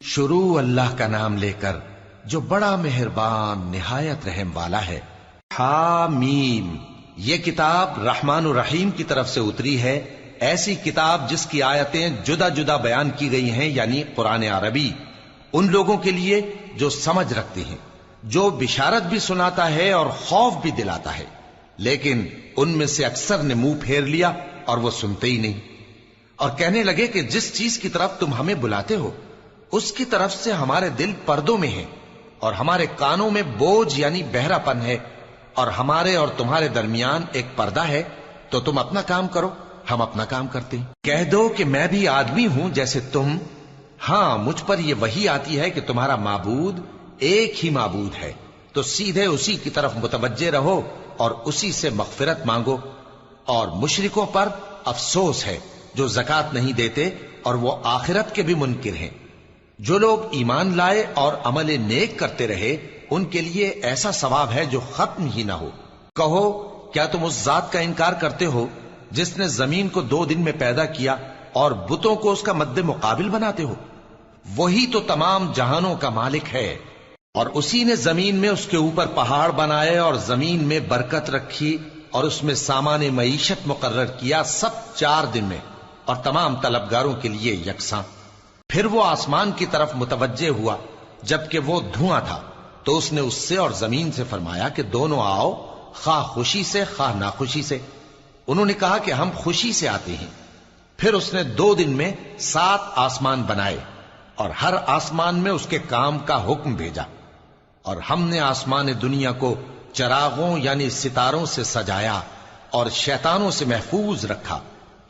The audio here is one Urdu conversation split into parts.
شروع اللہ کا نام لے کر جو بڑا مہربان نہایت رحم والا ہے۔ حامیم، یہ کتاب رحمان الرحیم کی طرف سے اتری ہے، ایسی کتاب جس کی آیتیں جدا جدا بیان کی گئی ہیں، یعنی قرآن عربی، ان لوگوں کے لیے جو سمجھ رکھتے ہیں، جو بشارت بھی سناتا ہے اور خوف بھی دلاتا ہے، لیکن ان میں سے اکثر نے منہ پھیر لیا اور وہ سنتے ہی نہیں، اور کہنے لگے کہ جس چیز کی طرف تم ہمیں بلاتے ہو اس کی طرف سے ہمارے دل پردوں میں ہیں اور ہمارے کانوں میں بوجھ یعنی بہرا پن ہے، اور ہمارے اور تمہارے درمیان ایک پردہ ہے، تو تم اپنا کام کرو، ہم اپنا کام کرتے ہیں۔ کہہ دو کہ میں بھی آدمی ہوں جیسے تم، ہاں مجھ پر یہ وحی آتی ہے کہ تمہارا معبود ایک ہی معبود ہے، تو سیدھے اسی کی طرف متوجہ رہو اور اسی سے مغفرت مانگو۔ اور مشرکوں پر افسوس ہے جو زکوٰۃ نہیں دیتے اور وہ آخرت کے بھی منکر ہیں۔ جو لوگ ایمان لائے اور عمل نیک کرتے رہے ان کے لیے ایسا ثواب ہے جو ختم ہی نہ ہو۔ کہو کیا تم اس ذات کا انکار کرتے ہو جس نے زمین کو 2 دن میں پیدا کیا اور بتوں کو اس کا مد مقابل بناتے ہو؟ وہی تو تمام جہانوں کا مالک ہے، اور اسی نے زمین میں اس کے اوپر پہاڑ بنائے اور زمین میں برکت رکھی اور اس میں سامان معیشت مقرر کیا، سب 4 دن میں، اور تمام طلبگاروں کے لیے یکساں۔ پھر وہ آسمان کی طرف متوجہ ہوا جبکہ وہ دھواں تھا، تو اس نے اس سے اور زمین سے فرمایا کہ دونوں آؤ، خواہ خوشی سے خواہ ناخوشی سے۔ انہوں نے کہا کہ ہم خوشی سے آتے ہیں۔ پھر اس نے 2 دن میں 7 آسمان بنائے اور ہر آسمان میں اس کے کام کا حکم بھیجا، اور ہم نے آسمان دنیا کو چراغوں یعنی ستاروں سے سجایا اور شیطانوں سے محفوظ رکھا۔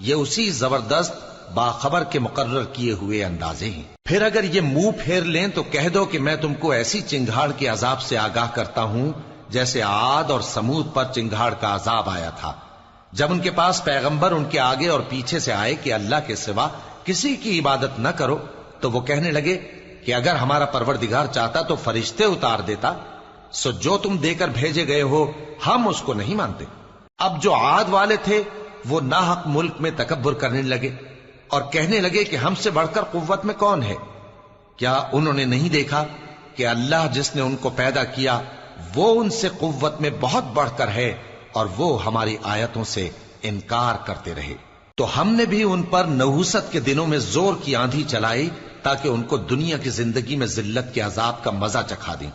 یہ اسی زبردست باخبر کے مقرر کیے ہوئے اندازے ہیں۔ پھر اگر یہ منہ پھیر لیں تو کہہ دو کہ میں تم کو ایسی چنگھاڑ کے عذاب سے آگاہ کرتا ہوں جیسے عاد اور سمود پر چنگھاڑ کا عذاب آیا تھا، جب ان کے پاس پیغمبر ان کے آگے اور پیچھے سے آئے کہ اللہ کے سوا کسی کی عبادت نہ کرو، تو وہ کہنے لگے کہ اگر ہمارا پروردگار چاہتا تو فرشتے اتار دیتا، سو جو تم دے کر بھیجے گئے ہو ہم اس کو نہیں مانتے۔ اب جو عاد والے تھے وہ ناحق ملک میں تکبر کرنے لگے اور کہنے لگے کہ ہم سے بڑھ کر قوت میں کون ہے؟ کیا انہوں نے نہیں دیکھا کہ اللہ جس نے ان کو پیدا کیا وہ ان سے قوت میں بہت بڑھ کر ہے، اور وہ ہماری آیتوں سے انکار کرتے رہے۔ تو ہم نے بھی ان پر نحوست کے دنوں میں زور کی آندھی چلائی تاکہ ان کو دنیا کی زندگی میں ذلت کے عذاب کا مزہ چکھا دیں،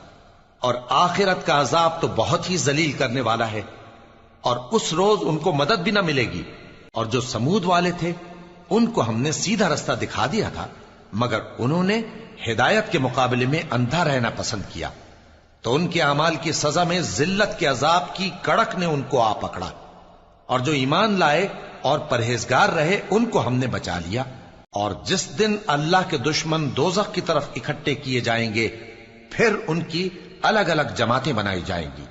اور آخرت کا عذاب تو بہت ہی ذلیل کرنے والا ہے، اور اس روز ان کو مدد بھی نہ ملے گی۔ اور جو سمود والے تھے ان کو ہم نے سیدھا رستہ دکھا دیا تھا، مگر انہوں نے ہدایت کے مقابلے میں اندھا رہنا پسند کیا، تو ان کے اعمال کی سزا میں ذلت کے عذاب کی کڑک نے ان کو آ پکڑا۔ اور جو ایمان لائے اور پرہیزگار رہے ان کو ہم نے بچا لیا۔ اور جس دن اللہ کے دشمن دوزخ کی طرف اکٹھے کیے جائیں گے پھر ان کی الگ الگ جماعتیں بنائی جائیں گی،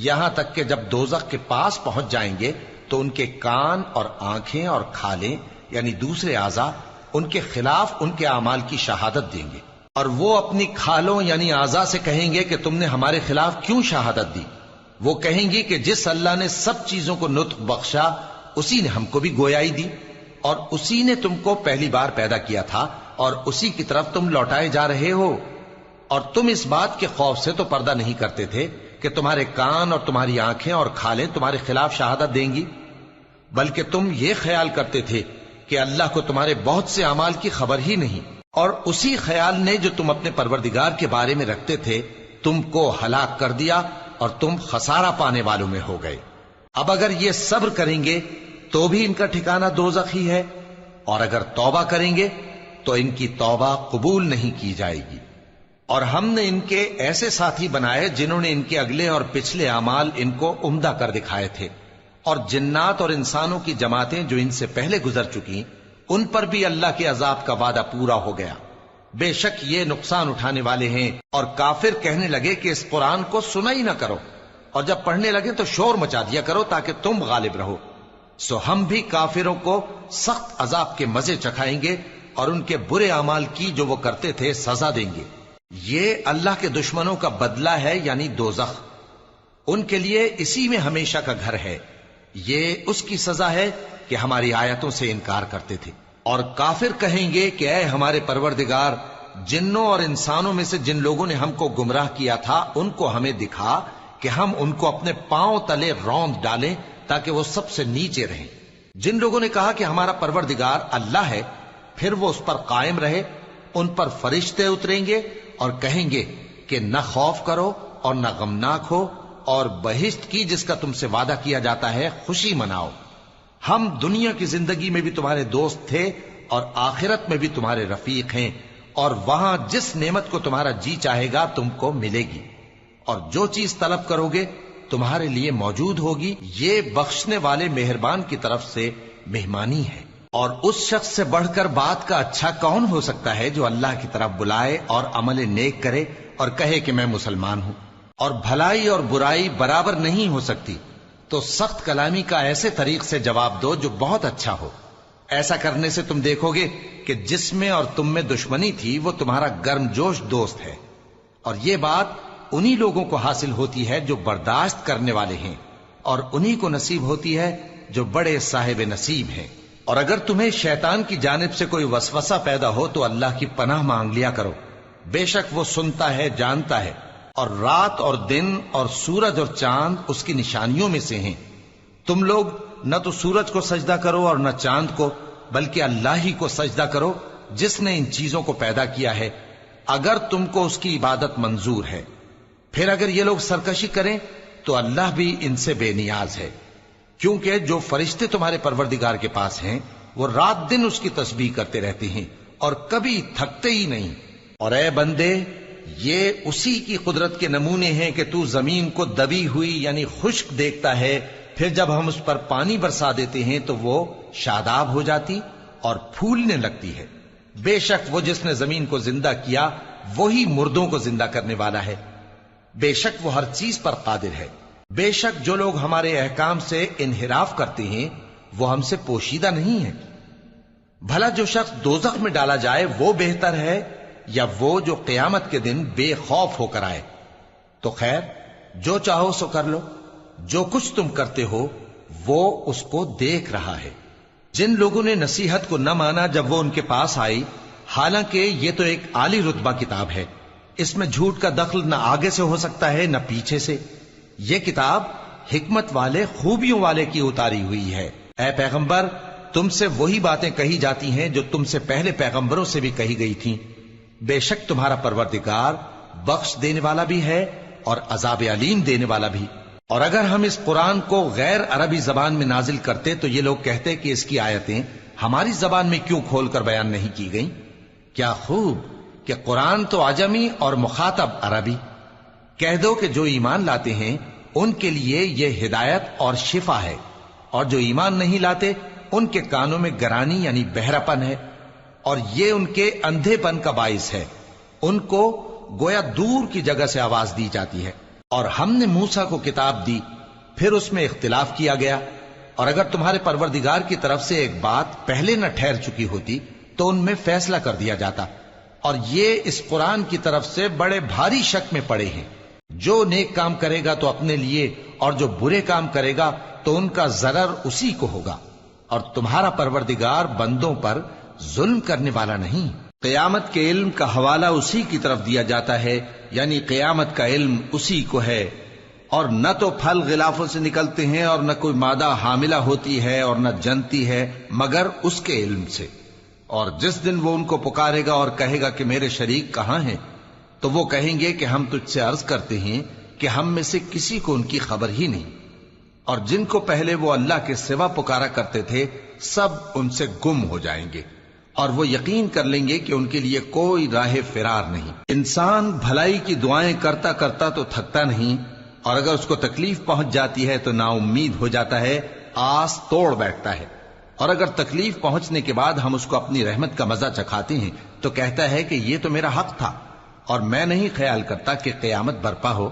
یہاں تک کہ جب دوزخ کے پاس پہنچ جائیں گے تو ان کے کان اور آنکھیں اور کھالیں یعنی دوسرے اعضاء ان کے خلاف ان کے اعمال کی شہادت دیں گے، اور وہ اپنی کھالوں یعنی اعضاء سے کہیں گے کہ تم نے ہمارے خلاف کیوں شہادت دی؟ وہ کہیں گی کہ جس اللہ نے سب چیزوں کو نطق بخشا اسی نے ہم کو بھی گویائی دی، اور اسی نے تم کو پہلی بار پیدا کیا تھا اور اسی کی طرف تم لوٹائے جا رہے ہو، اور تم اس بات کے خوف سے تو پردہ نہیں کرتے تھے کہ تمہارے کان اور تمہاری آنکھیں اور کھالیں تمہارے خلاف شہادت دیں گی، بلکہ تم یہ خیال کرتے تھے کہ اللہ کو تمہارے بہت سے اعمال کی خبر ہی نہیں، اور اسی خیال نے جو تم اپنے پروردگار کے بارے میں رکھتے تھے تم کو ہلاک کر دیا اور تم خسارہ پانے والوں میں ہو گئے۔ اب اگر یہ صبر کریں گے تو بھی ان کا ٹھکانہ دوزخ ہی ہے، اور اگر توبہ کریں گے تو ان کی توبہ قبول نہیں کی جائے گی۔ اور ہم نے ان کے ایسے ساتھی بنائے جنہوں نے ان کے اگلے اور پچھلے اعمال ان کو عمدہ کر دکھائے تھے، اور جنات اور انسانوں کی جماعتیں جو ان سے پہلے گزر چکی ان پر بھی اللہ کے عذاب کا وعدہ پورا ہو گیا۔ بے شک یہ نقصان اٹھانے والے ہیں۔ اور کافر کہنے لگے کہ اس قرآن کو سنا ہی نہ کرو، اور جب پڑھنے لگے تو شور مچا دیا کرو تاکہ تم غالب رہو۔ سو ہم بھی کافروں کو سخت عذاب کے مزے چکھائیں گے اور ان کے برے اعمال کی جو وہ کرتے تھے سزا دیں گے۔ یہ اللہ کے دشمنوں کا بدلہ ہے یعنی دوزخ، ان کے لیے اسی میں ہمیشہ کا گھر ہے، یہ اس کی سزا ہے کہ ہماری آیتوں سے انکار کرتے تھے۔ اور کافر کہیں گے کہ اے ہمارے پروردگار، جنوں اور انسانوں میں سے جن لوگوں نے ہم کو گمراہ کیا تھا ان کو ہمیں دکھا کہ ہم ان کو اپنے پاؤں تلے روند ڈالیں تاکہ وہ سب سے نیچے رہیں۔ جن لوگوں نے کہا کہ ہمارا پروردگار اللہ ہے، پھر وہ اس پر قائم رہے، ان پر فرشتے اتریں گے اور کہیں گے کہ نہ خوف کرو اور نہ غمناک ہو، اور بہشت کی جس کا تم سے وعدہ کیا جاتا ہے خوشی مناؤ۔ ہم دنیا کی زندگی میں بھی تمہارے دوست تھے اور آخرت میں بھی تمہارے رفیق ہیں، اور وہاں جس نعمت کو تمہارا جی چاہے گا تم کو ملے گی، اور جو چیز طلب کرو گے تمہارے لیے موجود ہوگی۔ یہ بخشنے والے مہربان کی طرف سے مہمانی ہے۔ اور اس شخص سے بڑھ کر بات کا اچھا کون ہو سکتا ہے جو اللہ کی طرف بلائے اور عمل نیک کرے اور کہے کہ میں مسلمان ہوں۔ اور بھلائی اور برائی برابر نہیں ہو سکتی، تو سخت کلامی کا ایسے طریق سے جواب دو جو بہت اچھا ہو۔ ایسا کرنے سے تم دیکھو گے کہ جس میں اور تم میں دشمنی تھی وہ تمہارا گرم جوش دوست ہے، اور یہ بات انہی لوگوں کو حاصل ہوتی ہے جو برداشت کرنے والے ہیں، اور انہی کو نصیب ہوتی ہے جو بڑے صاحب نصیب ہیں۔ اور اگر تمہیں شیطان کی جانب سے کوئی وسوسہ پیدا ہو تو اللہ کی پناہ مانگ لیا کرو، بے شک وہ سنتا ہے، جانتا ہے۔ اور رات اور دن اور سورج اور چاند اس کی نشانیوں میں سے ہیں۔ تم لوگ نہ تو سورج کو سجدہ کرو اور نہ چاند کو، بلکہ اللہ ہی کو سجدہ کرو جس نے ان چیزوں کو پیدا کیا ہے، اگر تم کو اس کی عبادت منظور ہے۔ پھر اگر یہ لوگ سرکشی کریں تو اللہ بھی ان سے بے نیاز ہے، کیونکہ جو فرشتے تمہارے پروردگار کے پاس ہیں وہ رات دن اس کی تسبیح کرتے رہتے ہیں اور کبھی تھکتے ہی نہیں۔ اور اے بندے، یہ اسی کی قدرت کے نمونے ہیں کہ تو زمین کو دبی ہوئی یعنی خشک دیکھتا ہے، پھر جب ہم اس پر پانی برسا دیتے ہیں تو وہ شاداب ہو جاتی اور پھولنے لگتی ہے۔ بے شک وہ جس نے زمین کو زندہ کیا وہی مردوں کو زندہ کرنے والا ہے، بے شک وہ ہر چیز پر قادر ہے۔ بے شک جو لوگ ہمارے احکام سے انحراف کرتے ہیں وہ ہم سے پوشیدہ نہیں ہیں۔ بھلا جو شخص دوزخ میں ڈالا جائے وہ بہتر ہے یا وہ جو قیامت کے دن بے خوف ہو کر آئے؟ تو خیر، جو چاہو سو کر لو، جو کچھ تم کرتے ہو وہ اس کو دیکھ رہا ہے۔ جن لوگوں نے نصیحت کو نہ مانا جب وہ ان کے پاس آئی، حالانکہ یہ تو ایک عالی رتبہ کتاب ہے، اس میں جھوٹ کا دخل نہ آگے سے ہو سکتا ہے نہ پیچھے سے۔ یہ کتاب حکمت والے، خوبیوں والے کی اتاری ہوئی ہے۔ اے پیغمبر، تم سے وہی باتیں کہی جاتی ہیں جو تم سے پہلے پیغمبروں سے بھی کہی گئی تھیں۔ بے شک تمہارا پروردگار بخش دینے والا بھی ہے اور عذاب علیم دینے والا بھی۔ اور اگر ہم اس قرآن کو غیر عربی زبان میں نازل کرتے تو یہ لوگ کہتے کہ اس کی آیتیں ہماری زبان میں کیوں کھول کر بیان نہیں کی گئیں؟ کیا خوب کہ قرآن تو عجمی اور مخاطب عربی۔ کہہ دو کہ جو ایمان لاتے ہیں ان کے لیے یہ ہدایت اور شفا ہے، اور جو ایمان نہیں لاتے ان کے کانوں میں گرانی یعنی بہرا پن ہے، اور یہ ان کے اندھے پن کا باعث ہے۔ ان کو گویا دور کی جگہ سے آواز دی جاتی ہے۔ اور ہم نے موسیٰ کو کتاب دی، پھر اس میں اختلاف کیا گیا، اور اگر تمہارے پروردگار کی طرف سے ایک بات پہلے نہ ٹھہر چکی ہوتی تو ان میں فیصلہ کر دیا جاتا۔ اور یہ اس قرآن کی طرف سے بڑے بھاری شک میں پڑے ہیں۔ جو نیک کام کرے گا تو اپنے لیے، اور جو برے کام کرے گا تو ان کا ضرر اسی کو ہوگا، اور تمہارا پروردگار بندوں پر ظلم کرنے والا نہیں۔ قیامت کے علم کا حوالہ اسی کی طرف دیا جاتا ہے، یعنی قیامت کا علم اسی کو ہے۔ اور نہ تو پھل غلافوں سے نکلتے ہیں اور نہ کوئی مادہ حاملہ ہوتی ہے اور نہ جنتی ہے مگر اس کے علم سے۔ اور جس دن وہ ان کو پکارے گا اور کہے گا کہ میرے شریک کہاں ہیں، تو وہ کہیں گے کہ ہم تجھ سے عرض کرتے ہیں کہ ہم میں سے کسی کو ان کی خبر ہی نہیں، اور جن کو پہلے وہ اللہ کے سوا پکارا کرتے تھے سب ان سے گم ہو جائیں گے، اور وہ یقین کر لیں گے کہ ان کے لیے کوئی راہ فرار نہیں۔ انسان بھلائی کی دعائیں کرتا کرتا تو تھکتا نہیں، اور اگر اس کو تکلیف پہنچ جاتی ہے تو نا امید ہو جاتا ہے، آس توڑ بیٹھتا ہے۔ اور اگر تکلیف پہنچنے کے بعد ہم اس کو اپنی رحمت کا مزہ چکھاتے ہیں تو کہتا ہے کہ یہ تو میرا حق تھا، اور میں نہیں خیال کرتا کہ قیامت برپا ہو۔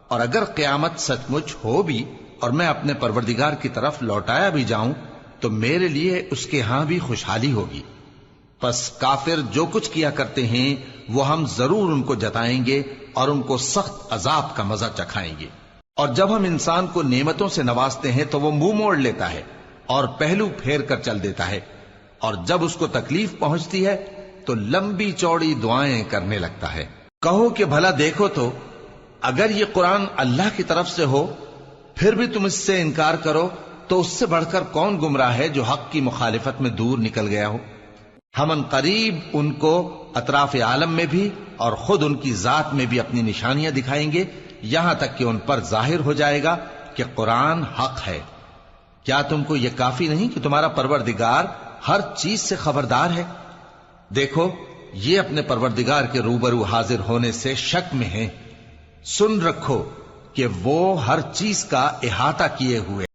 اور اگر قیامت سچ مچ ہو بھی اور میں اپنے پروردگار کی طرف لوٹایا بھی جاؤں تو میرے لیے اس کے ہاں بھی خوشحالی ہوگی۔ پس کافر جو کچھ کیا کرتے ہیں وہ ہم ضرور ان کو جتائیں گے اور ان کو سخت عذاب کا مزہ چکھائیں گے۔ اور جب ہم انسان کو نعمتوں سے نوازتے ہیں تو وہ منہ موڑ لیتا ہے اور پہلو پھیر کر چل دیتا ہے، اور جب اس کو تکلیف پہنچتی ہے تو لمبی چوڑی دعائیں کرنے لگتا ہے۔ کہو کہ بھلا دیکھو تو اگر یہ قرآن اللہ کی طرف سے ہو پھر بھی تم اس سے انکار کرو تو اس سے بڑھ کر کون گمراہ ہے جو حق کی مخالفت میں دور نکل گیا ہو۔ ہم ان قریب ان کو اطراف عالم میں بھی اور خود ان کی ذات میں بھی اپنی نشانیاں دکھائیں گے، یہاں تک کہ ان پر ظاہر ہو جائے گا کہ قرآن حق ہے۔ کیا تم کو یہ کافی نہیں کہ تمہارا پروردگار ہر چیز سے خبردار ہے؟ دیکھو یہ اپنے پروردگار کے روبرو حاضر ہونے سے شک میں ہیں۔ سن رکھو کہ وہ ہر چیز کا احاطہ کیے ہوئے